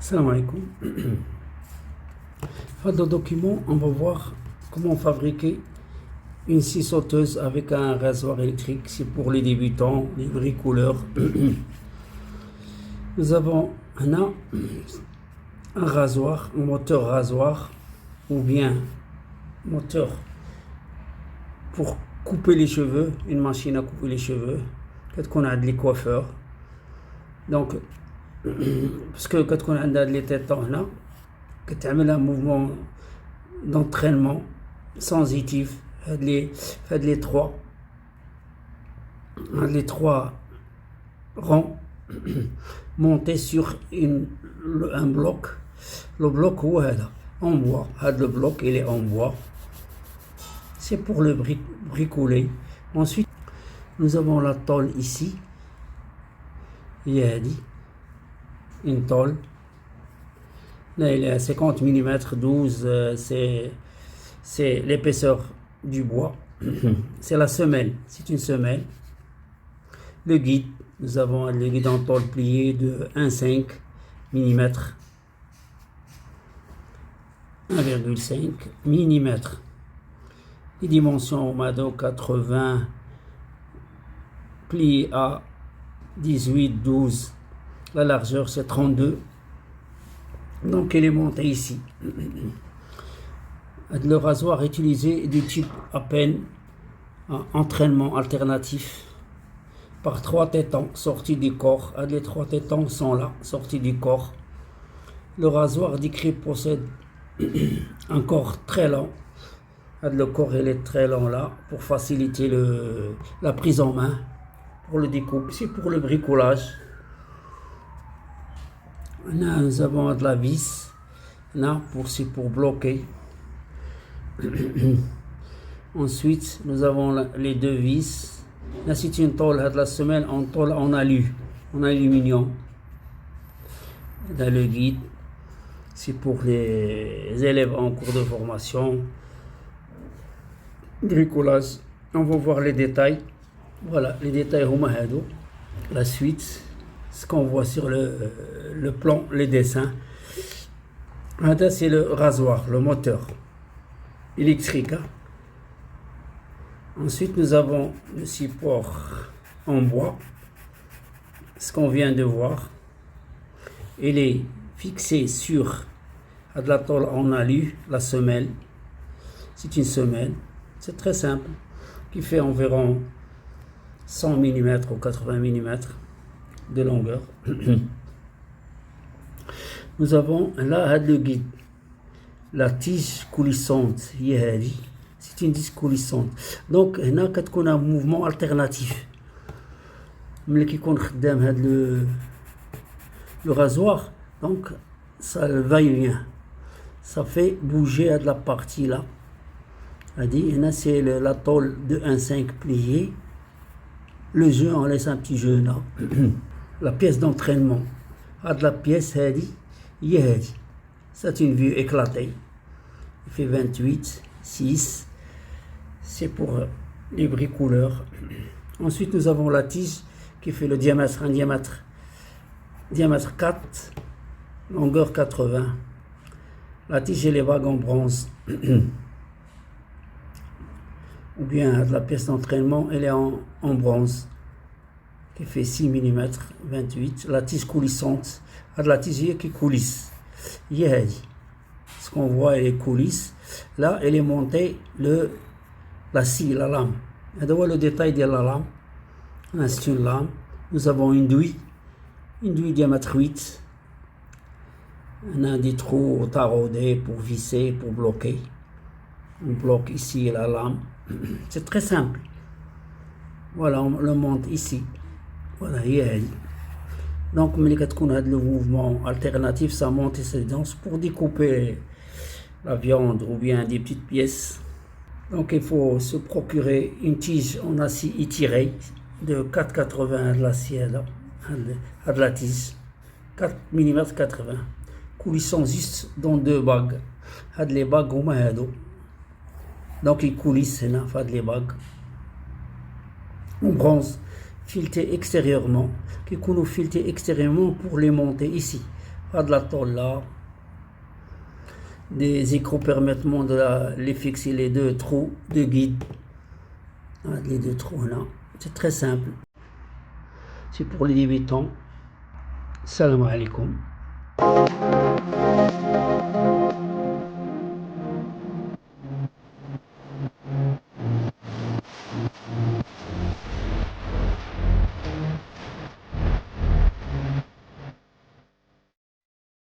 Salam alaikum. Dans le document, on va voir comment fabriquer une scie sauteuse avec un rasoir électrique. C'est pour les débutants, les bricoleurs. Nous avons un rasoir, un moteur rasoir ou bien moteur pour couper les cheveux, une machine à couper les cheveux. Peut-être qu'on a des coiffeurs. Donc, parce que quand on a les tétans là, que tu as un mouvement d'entraînement sensitif, les trois rangs montés sur un bloc. Le bloc en bois, le bloc il est en bois. C'est pour le bricoler. Ensuite, nous avons la tôle ici. Il y a une tôle. Là, il est à 50 mm, 12, c'est l'épaisseur du bois. C'est la semelle, c'est une semelle. Le guide, nous avons le guide en tôle plié de 1,5 mm. 1,5 mm. Les dimensions au Mado 80, plié à 18, 12. La largeur c'est 32. Donc il est monté ici. Le rasoir utilisé du type à peine entraînement alternatif par 3 tétans sortis du corps. Les 3 tétans sont là, sortis du corps. Le rasoir décrit possède un corps très lent. Le corps il est très lent là pour faciliter la prise en main, pour le découpe, c'est pour le bricolage. Là, nous avons de la vis, là c'est pour bloquer. Ensuite, nous avons les 2 vis. Là, c'est une tôle de la semelle en tôle en aluminium. Dans le guide, c'est pour les élèves en cours de formation. Bricolage. On va voir les détails. Voilà, les détails. La suite, ce qu'on voit sur le plan, les dessins. Là, c'est le rasoir, le moteur électrique. Ensuite, nous avons le support en bois. Ce qu'on vient de voir. Il est fixé sur de la tôle en alu, la semelle. C'est une semelle. C'est très simple, qui fait environ 100 mm ou 80 mm de longueur. Nous avons là le guide, la tige coulissante, c'est une tige coulissante. Donc, on a un mouvement alternatif. Mais qui le rasoir, donc ça va et vient. Ça fait bouger de la partie là. C'est la tôle de 1,5 pliée. Le jeu, on laisse un petit jeu là. La pièce d'entraînement. De la pièce, c'est une vue éclatée. Il fait 28, 6. C'est pour les bricoleurs. Ensuite, nous avons la tige qui fait le diamètre, diamètre 4, longueur 80. La tige et les vagues en bronze. Ou bien de la pièce d'entraînement, elle est en bronze, qui fait 6 mm, 28. La tige coulissante, de la tige qui coulisse. Ce qu'on voit, elle est coulisse. Là, elle est montée, la scie, la lame. On voit le détail de la lame. C'est une lame. Nous avons une douille diamètre 8. On a des trous taraudés pour visser, pour bloquer. On bloque ici la lame. C'est très simple. Voilà, on le monte ici. Voilà, donc, quand on a le mouvement alternatif, ça monte et ça danse pour découper la viande ou bien des petites pièces. Donc, il faut se procurer une tige en acier étiré de 4,80 de l'acier, de la tige. 4 mm 80. Coulissant juste dans 2 bagues. Les bagues au mahado. Donc, ils coulissent, les bagues. En bronze, fileté extérieurement, qui nous fileté extérieurement pour les monter ici. هاد la tôle là. Des écrous permettent de les fixer les deux trous de guide. Les deux trous là. C'est très simple. C'est pour les débutants. Salam alaikum.